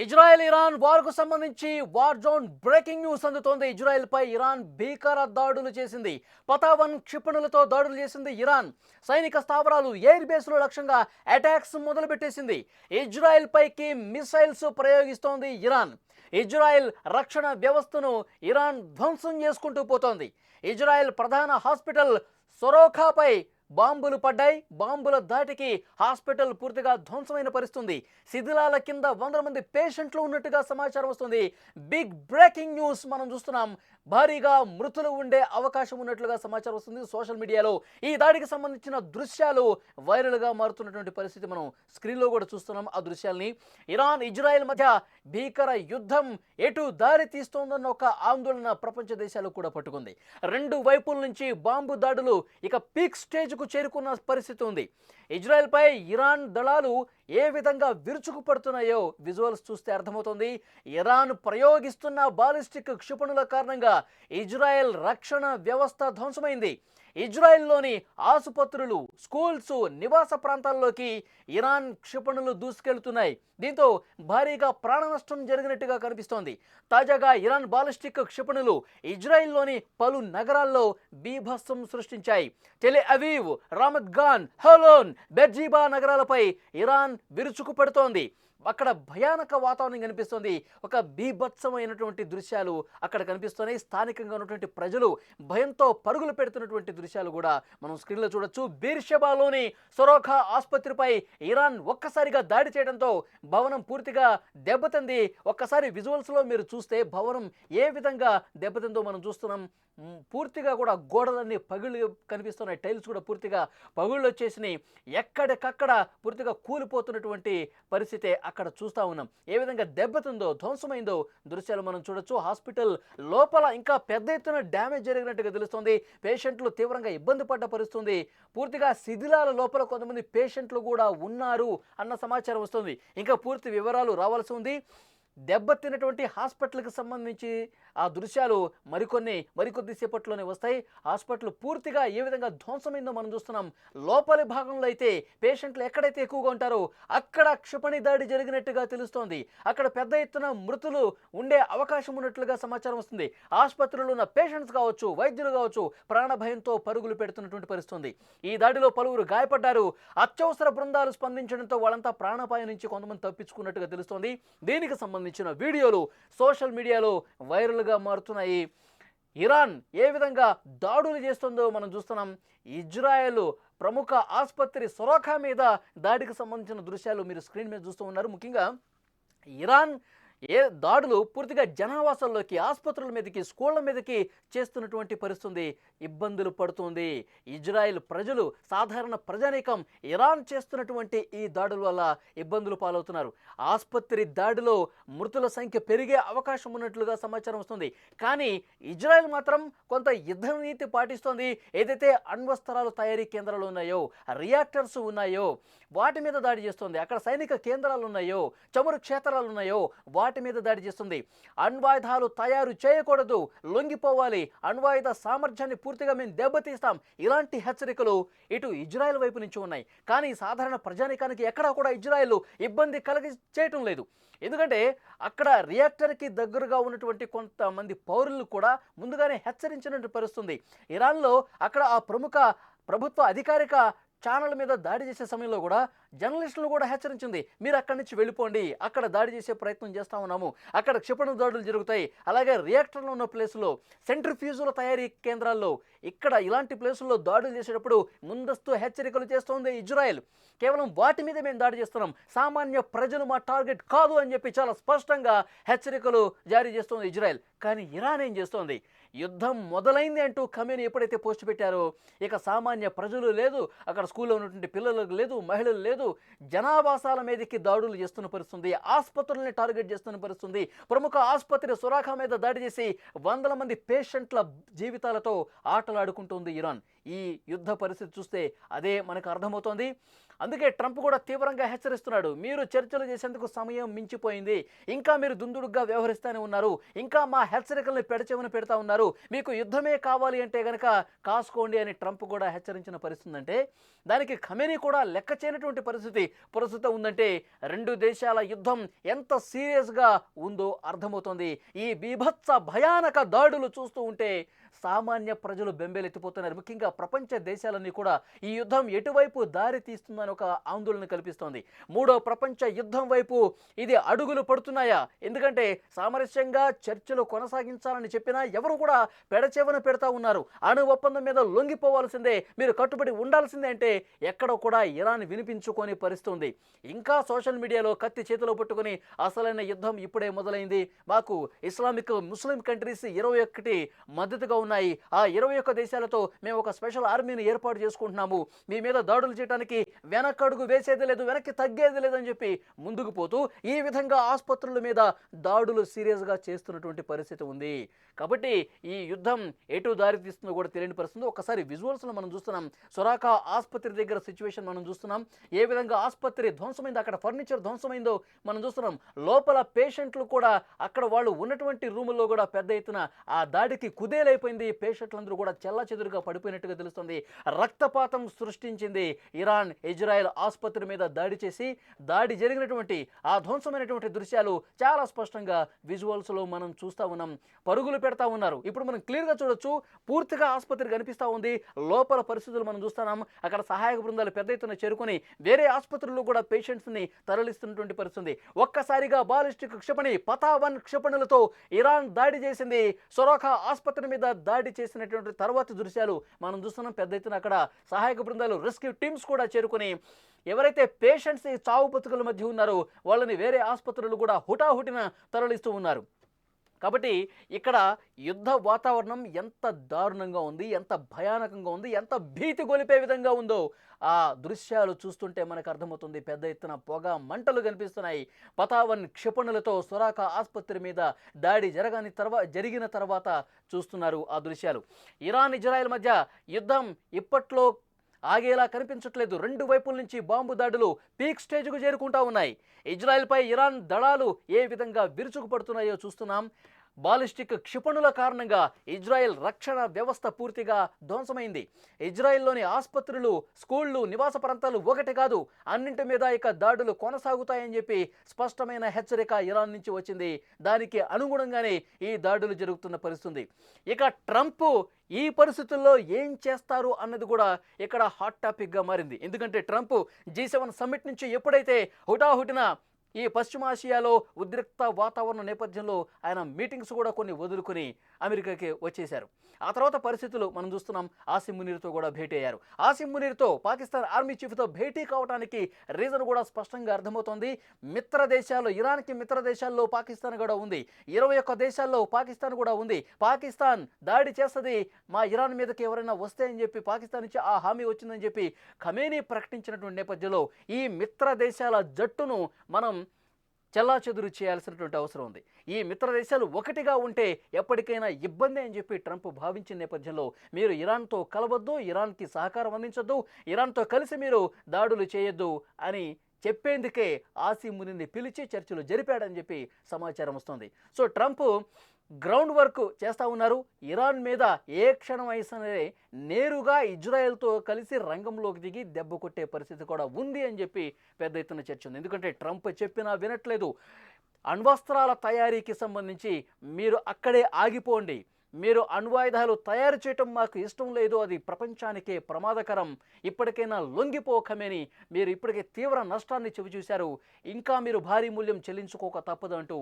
Israel Iran వార్కు సంబంధించి war zone breaking news అందుతోంది. ఇజ్రాయెల్ పై ఇరాన్ భీకర దాడులు చేసింది. పతావన్ క్షిపణులతో దాడులు చేసింది ఇరాన్. సైనిక స్థావరాలు, ఎయిర్ బేస్లు లక్ష్యంగా అటాక్స్ మొదలుపెట్టేసింది. ఇజ్రాయెల్ పైకి మిసైల్స్ ప్రయోగిస్తోంది ఇరాన్. ఇజ్రాయెల్ రక్షణ వ్యవస్థను ఇరాన్ ధ్వంసం చేసుకుంటూ పోతోంది. ఇజ్రాయెల్ ప్రధాన హాస్పిటల్ సొరోఖాపై బాంబులు పడ్డాయి. బాంబుల దాటికి హాస్పిటల్ పూర్తిగా ధ్వంసమైన పరిస్థితుంది. శిథిలాల కింద 100 మంది పేషెంట్లు ఉన్నట్టుగా సమాచారం వస్తుంది. బిగ్ బ్రేకింగ్ న్యూస్ మనం చూస్తున్నాం. భారీగా మృతులు ఉండే అవకాశం ఉన్నట్లుగా సమాచారం వస్తుంది. సోషల్ మీడియాలో ఈ దాడికి సంబంధించిన దృశ్యాలు వైరల్గా మారుతున్నటువంటి పరిస్థితి మనం స్క్రీన్లో కూడా చూస్తున్నాం. ఆ దృశ్యాల్ని ఇరాన్ ఇజ్రాయెల్ మధ్య భీకర యుద్ధం ఎటు దారి తీస్తోందన్న ఒక ఆందోళన ప్రపంచ దేశాలు కూడా పట్టుకుంది. రెండు వైపుల నుంచి బాంబు దాడులు ఇక పీక్ స్టేజ్కు చేరుకున్న పరిస్థితి ఉంది. ఇజ్రాయెల్పై ఇరాన్ దళాలు ఏ విధంగా విరుచుకుపడుతున్నాయో విజువల్స్ చూస్తే అర్థమవుతుంది. ఇరాన్ ప్రయోగిస్తున్న బాలిస్టిక్ క్షిపణుల కారణంగా ఇజ్రాయెల్ రక్షణ వ్యవస్థ ధ్వంసమైంది. ఇజ్రాయెల్లోని ఆసుపత్రులు, స్కూల్స్, నివాస ప్రాంతాల్లోకి ఇరాన్ క్షిపణులు దూసుకెళ్తున్నాయి. దీంతో భారీగా ప్రాణ నష్టం జరిగినట్టుగా కనిపిస్తోంది. తాజాగా ఇరాన్ బాలిస్టిక్ క్షిపణులు ఇజ్రాయెల్లోని పలు నగరాల్లో బీభత్సం సృష్టించాయి. Tel Aviv, Ramat Gan, Holon, Beersheba నగరాలపై ఇరాన్ విరుచుకుపడుతోంది. అక్కడ భయానక వాతావరణం కనిపిస్తుంది. ఒక బీభత్సమైనటువంటి దృశ్యాలు అక్కడ కనిపిస్తున్నాయి. స్థానికంగా ఉన్నటువంటి ప్రజలు భయంతో పరుగులు పెడుతున్నటువంటి దృశ్యాలు కూడా మనం స్క్రీన్లో చూడొచ్చు. బీర్షెబాలోని సొరోఖా ఆసుపత్రిపై ఇరాన్ ఒక్కసారిగా దాడి చేయడంతో భవనం పూర్తిగా దెబ్బతింది. ఒక్కసారి విజువల్స్లో మీరు చూస్తే భవనం ఏ విధంగా దెబ్బతిందో మనం చూస్తున్నాం. పూర్తిగా కూడా గోడలన్నీ పగుళ్ళు కనిపిస్తున్నాయి. టైల్స్ కూడా పూర్తిగా పగుళ్ళు వచ్చేసినాయి. ఎక్కడికక్కడ పూర్తిగా కూలిపోతున్నటువంటి పరిస్థితి అక్కడ చూస్తూ ఉన్నాం. ఏ విధంగా దెబ్బతిందో, ధ్వంసమైందో దృశ్యాలు మనం చూడొచ్చు. హాస్పిటల్ లోపల ఇంకా పెద్ద ఎత్తున డ్యామేజ్ జరిగినట్టుగా తెలుస్తుంది. పేషెంట్లు తీవ్రంగా ఇబ్బంది పడ్డ పరిస్థితుంది. పూర్తిగా శిథిలాల లోపల కొంతమంది పేషెంట్లు కూడా ఉన్నారు అన్న సమాచారం వస్తుంది. ఇంకా పూర్తి వివరాలు రావాల్సి ఉంది. దెబ్బతిన్నటువంటి హాస్పిటల్కి సంబంధించి ఆ దృశ్యాలు మరికొద్ది సేపట్లోనే వస్తాయి. హాస్పిటల్ పూర్తిగా ఏ విధంగా ధ్వంసమైందో మనం చూస్తున్నాం. లోపలి భాగంలో అయితే పేషెంట్లు ఎక్కడైతే ఎక్కువగా ఉంటారో అక్కడ క్షిపణి దాడి జరిగినట్టుగా తెలుస్తోంది. అక్కడ పెద్ద ఎత్తున మృతులు ఉండే అవకాశం ఉన్నట్లుగా సమాచారం వస్తుంది. ఆసుపత్రిలో ఉన్న పేషెంట్స్ కావచ్చు, వైద్యులు కావచ్చు, ప్రాణ భయంతో పరుగులు పెడుతున్నటువంటి పరిస్థితుంది. ఈ దాడిలో పలువురు గాయపడ్డారు. అత్యవసర బృందాలు స్పందించడంతో వాళ్ళంతా ప్రాణాపాయం నుంచి కొంతమంది తప్పించుకున్నట్టుగా తెలుస్తోంది. దీనికి సంబంధించిన వీడియోలు సోషల్ మీడియాలో వైరల్గా మారుతున్నాయి. ఇరాన్ ఏ విధంగా దాడులు చేస్తుందో మనం చూస్తున్నాం. ఇజ్రాయెల్ ప్రముఖ ఆసుపత్రి సొరోఖా మీద దాడికి సంబంధించిన దృశ్యాలు మీరు స్క్రీన్ మీద చూస్తూ ఉన్నారు. ముఖ్యంగా ఇరాన్ దాడులు పూర్తిగా జనావాసాల్లోకి, ఆసుపత్రుల మీదకి, స్కూళ్ల మీదకి చేస్తున్నటువంటి పరిస్థితి ఇబ్బందులు పడుతుంది. ఇజ్రాయెల్ ప్రజలు, సాధారణ ప్రజానీకం ఇరాన్ చేస్తున్నటువంటి ఈ దాడుల వల్ల ఇబ్బందులు పాలవుతున్నారు. ఆసుపత్రి దాడిలో మృతుల సంఖ్య పెరిగే అవకాశం ఉన్నట్లుగా సమాచారం వస్తుంది. కానీ ఇజ్రాయెల్ మాత్రం కొంత యుద్ధ నీతి పాటిస్తోంది. ఏదైతే అణ్వస్త్రాలు తయారీ కేంద్రాలు ఉన్నాయో, రియాక్టర్స్ ఉన్నాయో వాటి మీద దాడి చేస్తుంది. అక్కడ సైనిక కేంద్రాలు ఉన్నాయో, చమురు క్షేత్రాలు ఉన్నాయో వాటి మీద దాడి చేస్తుంది. అణ్వాయుధాలు తయారు చేయకూడదు, లొంగిపోవాలి, అణ్వాయుధ సామర్థ్యాన్ని పూర్తిగా మేము దెబ్బతీస్తాం, ఇలాంటి హెచ్చరికలు ఇటు ఇజ్రాయెల్ వైపు నుంచి ఉన్నాయి. కానీ సాధారణ ప్రజానికానికి ఎక్కడా కూడా ఇజ్రాయెల్ ఇబ్బంది కలిగి చేయటం లేదు. ఎందుకంటే అక్కడ రియాక్టర్కి దగ్గరగా ఉన్నటువంటి కొంతమంది పౌరులను కూడా ముందుగానే హెచ్చరించినట్టు పరిస్థితుంది. ఇరాన్లో అక్కడ ఆ ప్రముఖ ప్రభుత్వ అధికారిక ఛానల్ మీద దాడి చేసే సమయంలో కూడా జర్నలిస్టులను కూడా హెచ్చరించింది. మీరు అక్కడి నుంచి వెళ్ళిపోండి, అక్కడ దాడి చేసే ప్రయత్నం చేస్తూ ఉన్నాము, అక్కడ క్షిపణి దాడులు జరుగుతాయి. అలాగే రియాక్టర్లు ఉన్న ప్లేసులో, సెంట్రిఫ్యూజుల తయారీ కేంద్రాల్లో, ఇక్కడ ఇలాంటి ప్లేసుల్లో దాడులు చేసేటప్పుడు ముందస్తు హెచ్చరికలు చేస్తోంది ఇజ్రాయెల్. కేవలం వాటి మీద మేము దాడి చేస్తున్నాం, సామాన్య ప్రజలు మా టార్గెట్ కాదు అని చెప్పి చాలా స్పష్టంగా హెచ్చరికలు జారీ చేస్తోంది ఇజ్రాయెల్. కానీ ఇరాన్ ఏం చేస్తోంది? యుద్ధం మొదలైంది అంటూ ఖమేనీ ఎప్పుడైతే పోస్ట్ పెట్టారో ఇక సామాన్య ప్రజలు లేదు, అక్కడ స్కూల్లో ఉన్నటువంటి పిల్లలకు లేదు, మహిళలు లేదు, జనావాసాల మీదకి దాడులు చేస్తున్న పరిస్థితుంది. ఆసుపత్రుల్ని టార్గెట్ చేస్తున్న పరిస్థితుంది. ప్రముఖ ఆసుపత్రి సొరాఖా మీద దాడి చేసి 100 మంది పేషెంట్ల జీవితాలతో ఆటలాడుకుంటుంది ఇరాన్. ఈ యుద్ధ పరిస్థితి చూస్తే అదే మనకు అర్థమవుతోంది. అందుకే ట్రంప్ కూడా తీవ్రంగా హెచ్చరిస్తున్నాడు. మీరు చర్చలు చేసేందుకు సమయం మించిపోయింది, ఇంకా మీరు దుందుడుగ్గా వ్యవహరిస్తూనే ఉన్నారు, ఇంకా మా హెచ్చరికల్ని పెడచెవిన పెడతా ఉన్నారు, మీకు యుద్ధమే కావాలి అంటే గనక కాసుకోండి అని ట్రంప్ కూడా హెచ్చరించిన పరిస్థితి అంటే దానికి ఖమేనీ కూడా లెక్క చేయనటువంటి పరిస్థితి ప్రస్తుతం ఉందంటే రెండు దేశాల యుద్ధం ఎంత సీరియస్గా ఉందో అర్థమవుతోంది. ఈ బీభత్స భయానక దాడులు చూస్తూ ఉంటే సామాన్య ప్రజలు బెంబేలెత్తిపోతున్నారు. ముఖ్యంగా ప్రపంచ దేశాలన్నీ కూడా ఈ యుద్ధం ఎటువైపు దారి తీస్తుందని ఒక ఆందోళన కల్పిస్తోంది. మూడో ప్రపంచ యుద్ధం వైపు ఇది అడుగులు పడుతున్నాయా? ఎందుకంటే సామరస్యంగా చర్చలు కొనసాగించాలని చెప్పినా ఎవరు కూడా పెడచెవన పెడతా ఉన్నారు. అణు ఒప్పందం మీద లొంగిపోవాల్సిందే, మీరు కట్టుబడి ఉండాల్సిందే అంటే ఎక్కడ కూడా ఇరాన్ వినిపించుకొని పరిస్థితుంది. ఇంకా సోషల్ మీడియాలో కత్తి చేతిలో పట్టుకుని అసలైన యుద్ధం ఇప్పుడే మొదలైంది, మాకు ఇస్లామిక్ ముస్లిం కంట్రీస్ 21 మద్దతుగా ఉన్నాయి, ఆ 21 దేశాలతో మేము ఒక స్పెషల్ ఆర్మీని ఏర్పాటు చేసుకుంటున్నాము, మీ మీద దాడులు చేయడానికి వెనకడుగు వేసేది లేదు, వెనక్కి తగ్గేది లేదని చెప్పి ముందుకు పోతూ ఈ విధంగా ఆసుపత్రుల మీద దాడులు సీరియస్గా చేస్తున్నటువంటి పరిస్థితి ఉంది. కాబట్టి ఈ యుద్ధం ఎటు దారి తీస్తుందో కూడా తెలియని పరిస్థితి. ఒకసారి విజువల్స్లో మనం చూస్తున్నాం, సొరాకా ఆసుపత్రి దగ్గర సిచ్యువేషన్ మనం చూస్తున్నాం, ఏ విధంగా ఆసుపత్రి ధ్వంసమైందో, అక్కడ ఫర్నిచర్ ధ్వంసమైందో మనం చూస్తున్నాం. లోపల పేషెంట్లు కూడా అక్కడ వాళ్ళు ఉన్నటువంటి రూముల్లో కూడా పెద్ద ఎత్తున ఆ దాడికి కుదేలైపోయింది, పేషెంట్లందరూ కూడా చెల్లాచెదురుగా పడిపోయినట్టుగా తెలుస్తుంది. రక్తపాతం సృష్టించింది ఇరాన్ ఇజ్రాయెల్ ఆసుపత్రి మీద దాడి చేసి. దాడి జరిగినటువంటి ఆ ధ్వంసమైనటువంటి దృశ్యాలు చాలా స్పష్టంగా విజువల్స్లో మనం చూస్తూ ఉన్నాం. పరుగులు పెడతా ఉన్నారు. ఇప్పుడు మనం క్లియర్గా చూడొచ్చు, పూర్తిగా ఆసుపత్రి కనిపిస్తూ ఉంది, లోపల పరిస్థితులు మనం చూస్తున్నాం. అక్కడ సహాయక బృందాలు పెద్ద ఎత్తున చేరుకొని వేరే ఆసుపత్రుల్లో కూడా పేషెంట్స్ని తరలిస్తున్నటువంటి పరిస్థితి. ఒక్కసారిగా బాలిస్టిక్ క్షిపణి పతావన్ క్షిపణులతో ఇరాన్ దాడి చేసింది. సొరాకా ఆసుపత్రి మీద దాడి చేసినటువంటి తర్వాత దృశ్యాలు మనం చూస్తున్నాం. పెద్ద ఎత్తున అక్కడ సహాయక బృందాలు, రెస్క్యూ టీమ్స్ కూడా చేరుకొని ఎవరైతే పేషెంట్స్ చావు బతుకుల మధ్య ఉన్నారో వాళ్ళని వేరే ఆసుపత్రులు కూడా హుటాహుటిన తరలిస్తూ ఉన్నారు. కాబట్టి ఇక్కడ యుద్ధ వాతావరణం ఎంత దారుణంగా ఉంది, ఎంత భయానకంగా ఉంది, ఎంత భీతి గొలిపే విధంగా ఉందో ఆ దృశ్యాలు చూస్తుంటే మనకు అర్థమవుతుంది. పెద్ద ఎత్తున పొగ మంటలు కనిపిస్తున్నాయి. పతావన్ క్షిపణులతో సొరాకా ఆసుపత్రి మీద దాడి జరిగిన తర్వాత చూస్తున్నారు ఆ దృశ్యాలు. ఇరాన్ ఇజ్రాయెల్ మధ్య యుద్ధం ఇప్పట్లో ఆగేలా కనిపించట్లేదు. రెండు వైపుల నుంచి బాంబు దాడులు పీక్ స్టేజ్కు చేరుకుంటా ఉన్నాయి. ఇజ్రాయెల్పై ఇరాన్ దళాలు ఏ విధంగా విరుచుకుపడుతున్నాయో చూస్తున్నాం. బాలిస్టిక్ క్షిపణుల కారణంగా ఇజ్రాయెల్ రక్షణ వ్యవస్థ పూర్తిగా ధ్వంసమైంది. ఇజ్రాయెల్లోని ఆసుపత్రులు, స్కూళ్లు, నివాస ప్రాంతాలు ఒకటి కాదు, అన్నింటి మీద ఇక దాడులు కొనసాగుతాయని చెప్పి స్పష్టమైన హెచ్చరిక ఇరాన్ నుంచి వచ్చింది. దానికి అనుగుణంగానే ఈ దాడులు జరుగుతున్న పరిస్థితి. ఇక ట్రంప్ ఈ పరిస్థితుల్లో ఏం చేస్తారు అన్నది కూడా ఇక్కడ హాట్ టాపిక్గా మారింది. ఎందుకంటే ట్రంప్ G7 సమ్మిట్ నుంచి ఎప్పుడైతే హుటాహుటిన ఈ పశ్చిమాసియాలో ఉద్రిక్త వాతావరణం నేపథ్యంలో ఆయన మీటింగ్స్ కూడా కొన్ని వదులుకొని అమెరికాకి వచ్చేశారు. ఆ తర్వాత పరిస్థితులు మనం చూస్తున్నాం. ఆసిమ్ మునీర్తో కూడా భేటీ అయ్యారు. ఆసిమ్ మునీర్తో పాకిస్తాన్ ఆర్మీ చీఫ్తో భేటీ కావడానికి రీజన్ కూడా స్పష్టంగా అర్థమవుతోంది. మిత్ర దేశాల్లో, ఇరాన్కి మిత్ర దేశాల్లో పాకిస్తాన్ కూడా ఉంది, 21 దేశాల్లో పాకిస్తాన్ కూడా ఉంది. పాకిస్తాన్ దాడి చేస్తుంది, మా ఇరాన్ మీదకి ఎవరైనా వస్తే అని చెప్పి పాకిస్తాన్ నుంచి ఆ హామీ వచ్చిందని చెప్పి ఖమేనీ ప్రకటించినటువంటి నేపథ్యంలో ఈ మిత్ర దేశాల జట్టును మనం చెల్లాచెదురు చేయాల్సినటువంటి అవసరం ఉంది. ఈ మిత్ర దేశాలు ఒకటిగా ఉంటే ఎప్పటికైనా ఇబ్బంది అని చెప్పి ట్రంప్ భావించిన నేపథ్యంలో మీరు ఇరాన్తో కలవద్దు, ఇరాన్కి సహకారం అందించొద్దు, ఇరాన్తో కలిసి మీరు దాడులు చేయొద్దు అని చెప్పేందుకే ఆసిమ్ మునీర్ని పిలిచి చర్చలు జరిపాడని చెప్పి సమాచారం వస్తుంది. సో ట్రంప్ గ్రౌండ్ వర్క్ చేస్తూ ఉన్నారు. ఇరాన్ మీద ఏ క్షణం అయినా నేరుగా ఇజ్రాయెల్తో కలిసి రంగంలోకి దిగి దెబ్బ కొట్టే పరిస్థితి కూడా ఉంది అని చెప్పి పెద్ద ఎత్తున చర్చ ఉంది. ఎందుకంటే ట్రంప్ చెప్పినా వినట్లేదు. అణ్వస్త్రాల తయారీకి సంబంధించి మీరు అక్కడే ఆగిపోండి, మీరు అణ్వాయుధాలు తయారు చేయటం మాకు ఇష్టం లేదు, అది ప్రపంచానికే ప్రమాదకరం, ఇప్పటికైనా లొంగిపోకమని మీరు ఇప్పటికే తీవ్ర నష్టాన్ని చవిచూశారు, ఇంకా మీరు భారీ మూల్యం చెల్లించుకోక తప్పదు అంటూ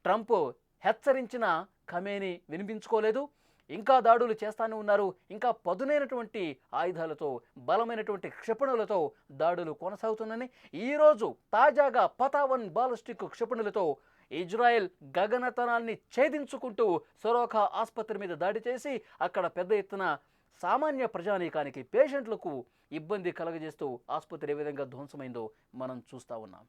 ట్రంప్ హెచ్చరించిన ఖమేనీ వినిపించుకోలేదు. ఇంకా దాడులు చేస్తానే ఉన్నారు. ఇంకా పదునైనటువంటి ఆయుధాలతో, బలమైనటువంటి క్షిపణులతో దాడులు కొనసాగుతున్నాయని ఈరోజు తాజాగా పతావన్ బాలిస్టిక్ క్షిపణులతో ఇజ్రాయెల్ గగనతనాన్ని ఛేదించుకుంటూ సొరాకా ఆసుపత్రి మీద దాడి చేసి అక్కడ పెద్ద ఎత్తున సామాన్య ప్రజానీకానికి, పేషెంట్లకు ఇబ్బంది కలగజేస్తూ ఆసుపత్రి ఏ విధంగా ధ్వంసమైందో మనం చూస్తూ ఉన్నాం.